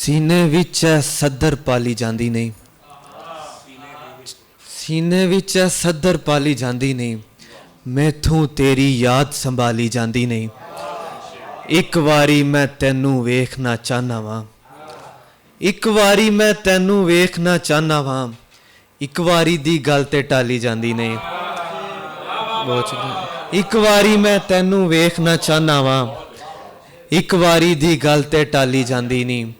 सीने विच सदर पाली जांदी नहीं, सीने विच सदर पाली जांदी नहीं, मैथों तेरी याद संभाली जांदी नहीं। एक वारी मैं तैनू वेखना चाहना वा, एक वारी मैं तैनू वेखना चाहना वा, एक वारी दी गल ते टाली जांदी नहीं। एक वारी मैं तैनू वेखना चाहना वा, एक वारी दी गल ते टाली जांदी नहीं।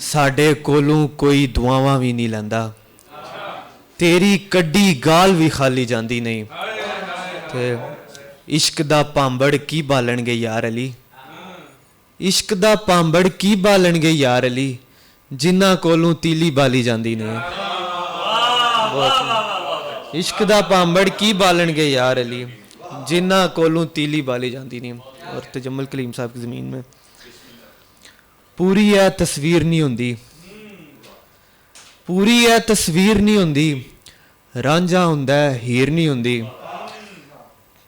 साडे कोलों कोई दुआवां भी नहीं लैंदा, तेरी कड्डी गाल भी खाली जांदी नहीं। ते इश्क दा भांबड़ की बालणगे यार अली, इश्क दा भांबड़ की बालणगे यार अली, जिन्हां कोलों तीली बाली जांदी नहीं। इश्क दा भांबड़ की बालणगे यार अली, जिन्हां कोलों तीली बाली जांदी नहीं। और तजम्मुल कलीम साहब की ज़मीन में पूरी है तस्वीर नहीं हुंदी, पूरी है तस्वीर नहीं हुंदी, रांझा हुंदा है हीर नहीं हुंदी।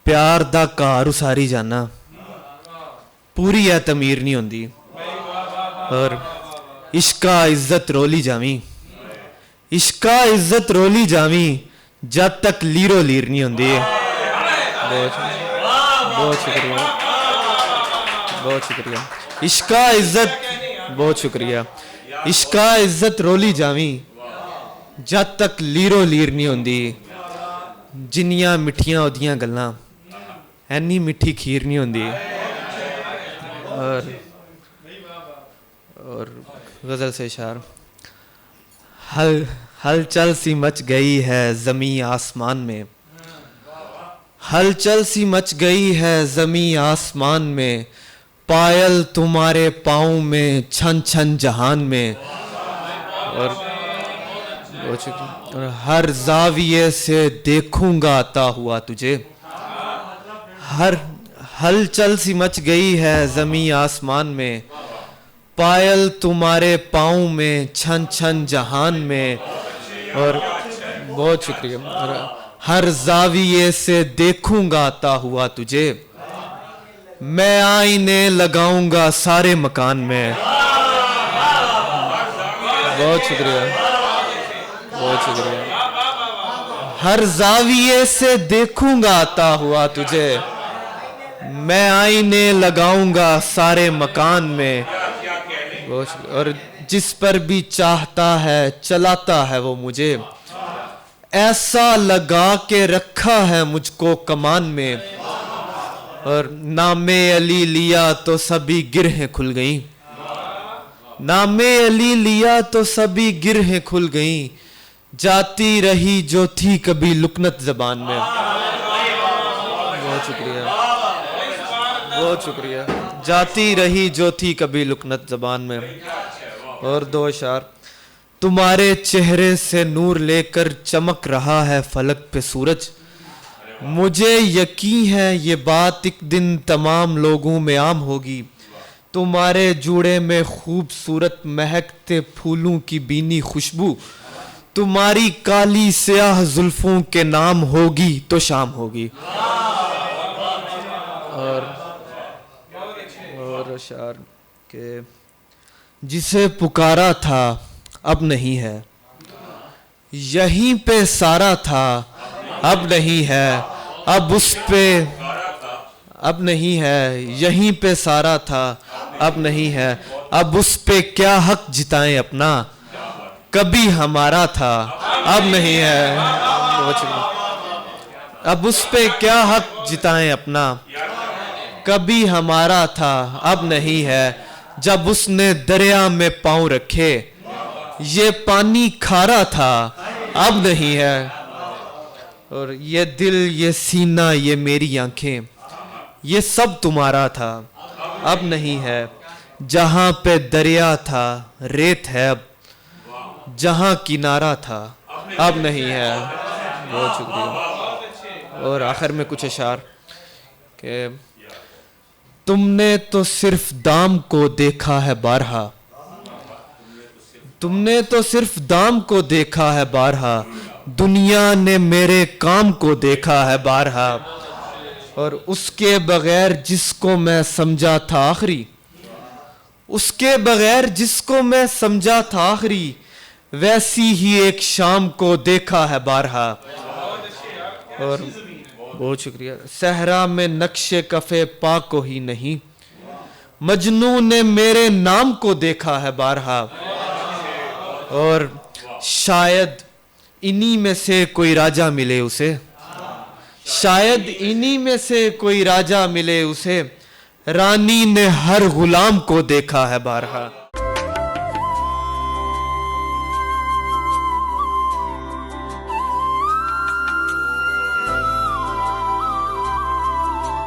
प्यार दा घर उसारी जाना, पूरी है तमीर नहीं हुंदी। और इश्का इज्जत रोली जावी, इश्का इज्जत रोली जावी, जब तक लीरो लीर नहीं हुंदी। बहुत शुक्रिया, बहुत शुक्रिया। इश्का इज्जत, बहुत शुक्रिया। इश्का इज्जत रोली जावी, जब तक लीरो लीर नहीं होंदी। जिन्नियां मिठियां ओदियां गल्लां, ऐनी मिठी खीर नहीं होंदी। और गज़ल से इशार, हलचल सी मच गई है ज़मीं आसमान में, हलचल सी मच गई है ज़मीं आसमान में, पायल तुम्हारे पाँव में छन छन जहान में। और हर जाविये से देखूंगा आता हुआ तुझे, हर हलचल सी मच गई है ज़मीं आसमान में, पायल तुम्हारे पाँव में छन छन जहान में। और बहुत शुक्रिया। और हर जाविये से देखूंगा आता हुआ तुझे, मैं आईने लगाऊंगा सारे मकान में। बहुत शुक्रिया, बहुत शुक्रिया। हर जाविये से देखूंगा आता हुआ तुझे, मैं आईने लगाऊंगा सारे मकान में। और जिस पर भी चाहता है चलाता है वो मुझे, ऐसा लगा के रखा है मुझको कमान में। और नामे अली लिया तो सभी गिरहें खुल गईं, नामे अली लिया तो सभी गिरहें खुल गईं, जाती रही जो थी कभी लुकनत ज़बान में। बहुत शुक्रिया, बहुत शुक्रिया। जाती रही जो थी कभी लुकनत ज़बान में। और दो अशार, तुम्हारे चेहरे से नूर लेकर चमक रहा है फलक पे सूरज, मुझे यकीन है ये बात एक दिन तमाम लोगों में आम होगी। तुम्हारे जूड़े में खूबसूरत महकते फूलों की बीनी खुशबू, तुम्हारी काली स्याह जुल्फों के नाम होगी तो शाम होगी। और अशार के जिसे पुकारा था अब नहीं है, यहीं पे सारा था अब नहीं है, अब उस पे अब नहीं है, यहीं पे सारा था अब नहीं है, अब उस पे क्या हक जिताएं अपना, कभी हमारा था अब नहीं है। अब उस पे क्या हक जिताएं अपना, कभी हमारा था अब नहीं है, जब उसने दरिया में पांव रखे, ये पानी खारा था अब नहीं है। और ये दिल, ये सीना, ये मेरी आंखें, ये सब तुम्हारा था अब नहीं है, जहाँ पे दरिया था रेत है अब, जहाँ किनारा था अब नहीं है। बहुत शुक्रिया। और आखिर में कुछ अशार कि तुमने तो सिर्फ दाम को देखा है बारहा, तुमने तो सिर्फ दाम को देखा है बारहा, दुनिया ने मेरे काम को देखा है बारहा। और उसके बगैर जिसको मैं समझा था आखिरी, اس کے بغیر جس کو میں سمجھا تھا آخری، ویسی ہی ایک شام کو دیکھا ہے بارہا. اور بہت شکریہ. صحرا میں نقش کف پا کو ہی نہیں، مجنوں نے میرے نام کو دیکھا ہے بارہا. اور شاید انہی میں سے کوئی راجہ ملے اسے، شاید انہی میں سے کوئی راجہ ملے اسے، رانی نے ہر غلام کو دیکھا ہے بارہا.